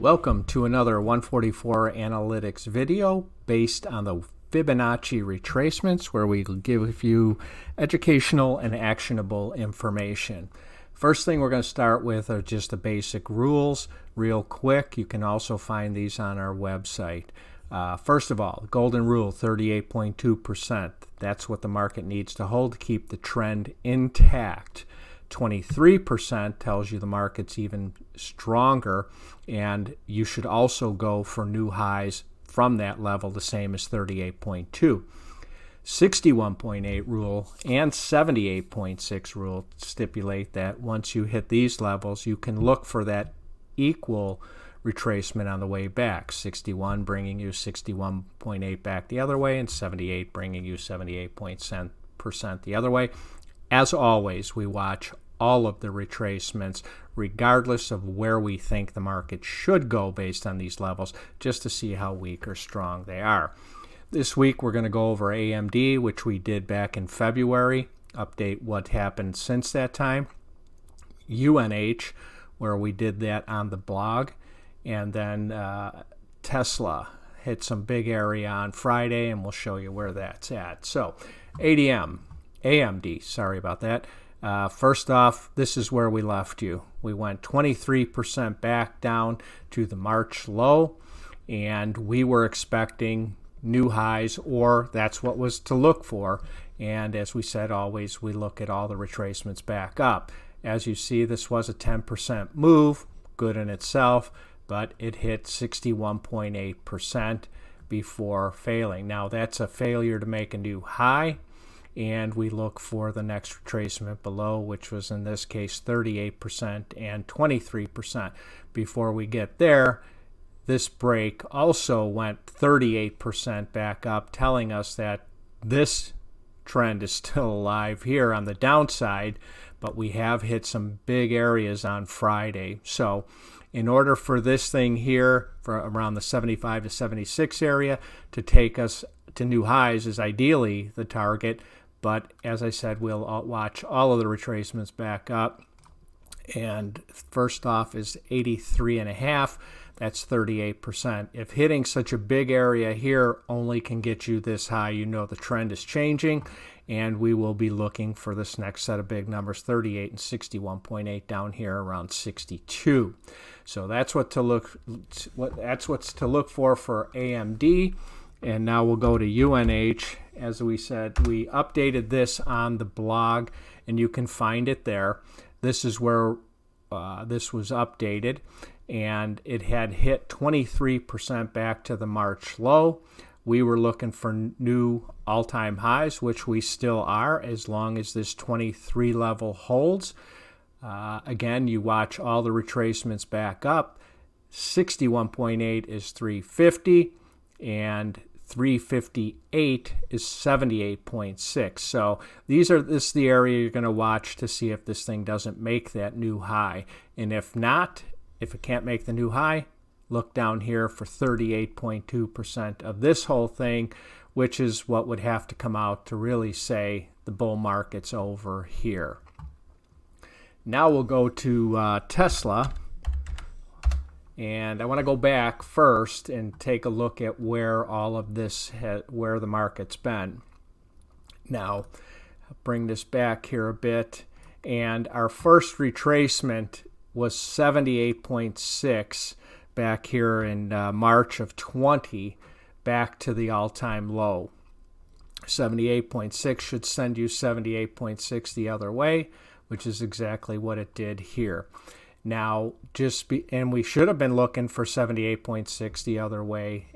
Welcome to another 144 Analytics video based on the Fibonacci retracements, where we give you educational and actionable information. First thing we're going to start with are just the basic rules real quick. You can also find these on our website. First of all, golden rule, 38.2%. That's what the market needs to hold to keep the trend intact. 23% tells you the market's even stronger, and you should also go for new highs from that level, the same as 38.2. 61.8 rule and 78.6 rule stipulate that once you hit these levels, you can look for that equal retracement on the way back. 61 bringing you 61.8 back the other way, and 78 bringing you 78% the other way. As always, we watch all of the retracements regardless of where we think the market should go based on these levels, just to see how weak or strong they are. This week we're going to go over AMD, which we did back in February, update what happened since that time. UNH, where we did that on the blog, and then Tesla hit some big area on Friday, and we'll show you where that's at. So AMD, sorry about that. First off, this is where we left you. We went 23% back down to the March low, and we were expecting new highs, or that's what was to look for. And as we said, always we look at all the retracements back up. As you see, this was a 10% move, good in itself, but it hit 61.8% before failing. Now that's a failure to make a new high, and we look for the next retracement below, which was in this case 38% and 23%. Before we get there, this break also went 38% back up, telling us that this trend is still alive here on the downside, but we have hit some big areas on Friday. So in order for this thing here, for around the 75 to 76 area, to take us to new highs is ideally the target. But as I said, we'll watch all of the retracements back up. And first off is 83.5. That's 38%. If hitting such a big area here only can get you this high, you know the trend is changing, and we will be looking for this next set of big numbers, 38 and 61.8 down here around 62. So that's what's to look for AMD. And now we'll go to UNH. As we said, we updated this on the blog, and you can find it there. This is where this was updated, and it had hit 23% back to the March low. We were looking for new all-time highs, which we still are, as long as this 23 level holds. Again, you watch all the retracements back up. 61.8 is 350, and 358 is 78.6. So this is the area you're going to watch to see if this thing doesn't make that new high. And if not, if it can't make the new high, look down here for 38.2% of this whole thing, which is what would have to come out to really say the bull market's over here. Now we'll go to Tesla. And I want to go back first and take a look at where all of this, where the market's been. Now, I'll bring this back here a bit. And our first retracement was 78.6 back here in March of 20, back to the all-time low. 78.6 should send you 78.6 the other way, which is exactly what it did here. Now, and we should have been looking for 78.6 the other way,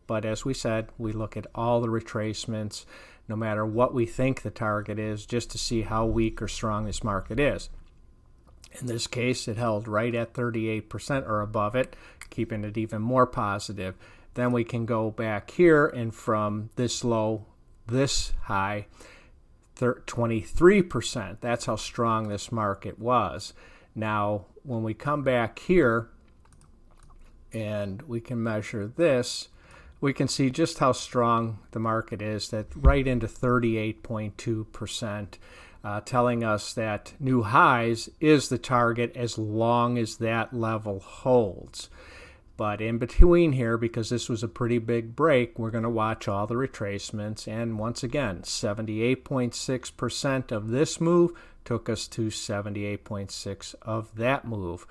but as we said, we look at all the retracements, no matter what we think the target is, just to see how weak or strong this market is. In this case, it held right at 38% or above it, keeping it even more positive. Then we can go back here, and from this low, this high, 23%. That's how strong this market was. Now, when we come back here and we can measure this, we can see just how strong the market is, that right into 38.2%, telling us that new highs is the target as long as that level holds. But in between here, because this was a pretty big break, we're going to watch all the retracements. And once again, 78.6% of this move took us to 78.6 of that move.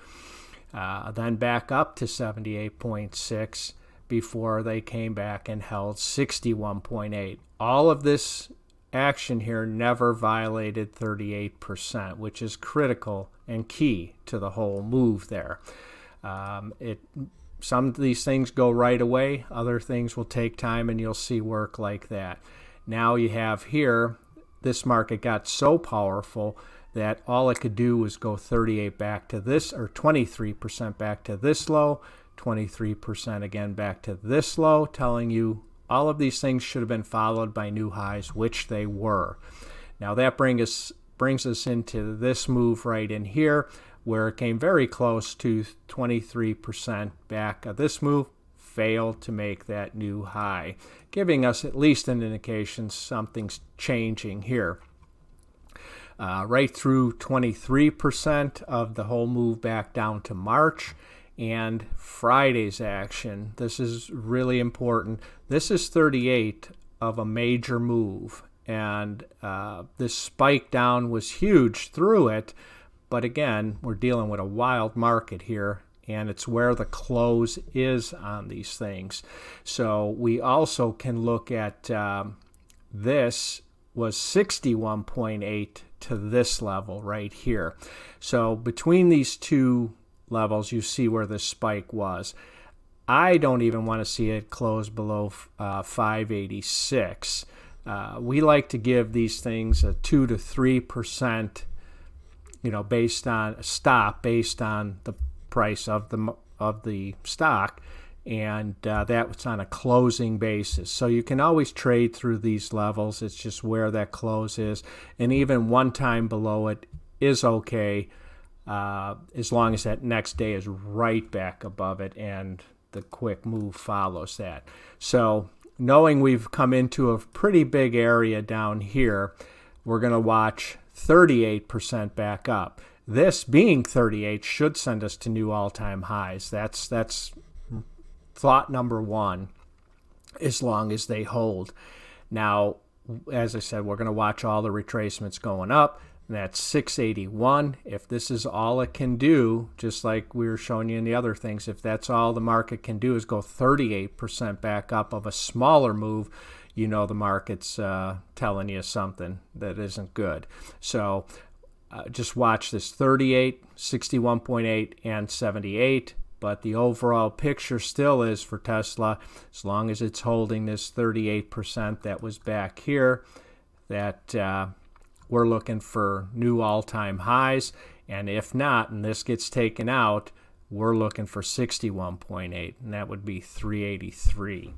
Then back up to 78.6 before they came back and held 61.8. All of this action here never violated 38%, which is critical and key to the whole move there. Some of these things go right away, other things will take time, and you'll see work like that. Now you have here, this market got so powerful that all it could do was go 38 back to this, or 23% back to this low, 23% again back to this low, telling you all of these things should have been followed by new highs, which they were. Now that brings us into this move right in here, where it came very close to 23% back of this move, failed to make that new high, giving us at least an indication something's changing here. Right through 23% of the whole move back down to March. And Friday's action, this is really important. This is 38 of a major move, and this spike down was huge through it. But again, we're dealing with a wild market here, and it's where the close is on these things. So we also can look at this was 61.8 to this level right here. So between these two levels, you see where the spike was. I don't even want to see it close below 586. We like to give these things a 2 to 3%, based on a stop based on the price of the stock, and that's on a closing basis. So you can always trade through these levels. It's just where that close is, and even one time below it is okay, as long as that next day is right back above it and the quick move follows that. So knowing we've come into a pretty big area down here, we're going to watch 38% back up. This being 38 should send us to new all-time highs. That's thought number one, as long as they hold. Now, as I said, we're going to watch all the retracements going up. That's 681. If this is all it can do, just like we were showing you in the other things, if that's all the market can do is go 38% back up of a smaller move, the market's telling you something that isn't good. So just watch this 38, 61.8, and 78. But the overall picture still is for Tesla, as long as it's holding this 38% that was back here, that we're looking for new all-time highs. And if not, and this gets taken out, we're looking for 61.8, and that would be 383.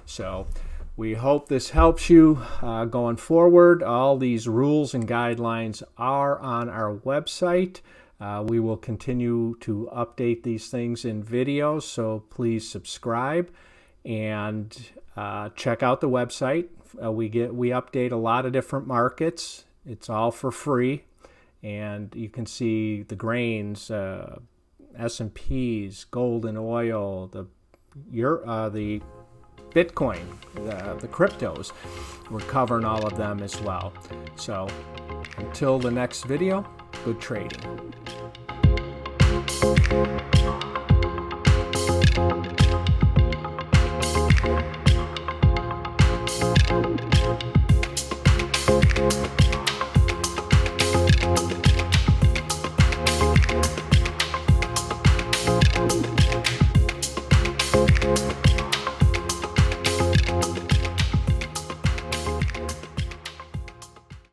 So we hope this helps you going forward. All these rules and guidelines are on our website. We will continue to update these things in videos, so please subscribe and check out the website. We update a lot of different markets. It's all for free, and you can see the grains, S&Ps, gold and oil, the Bitcoin, the cryptos. We're covering all of them as well. So until the next video, good trading.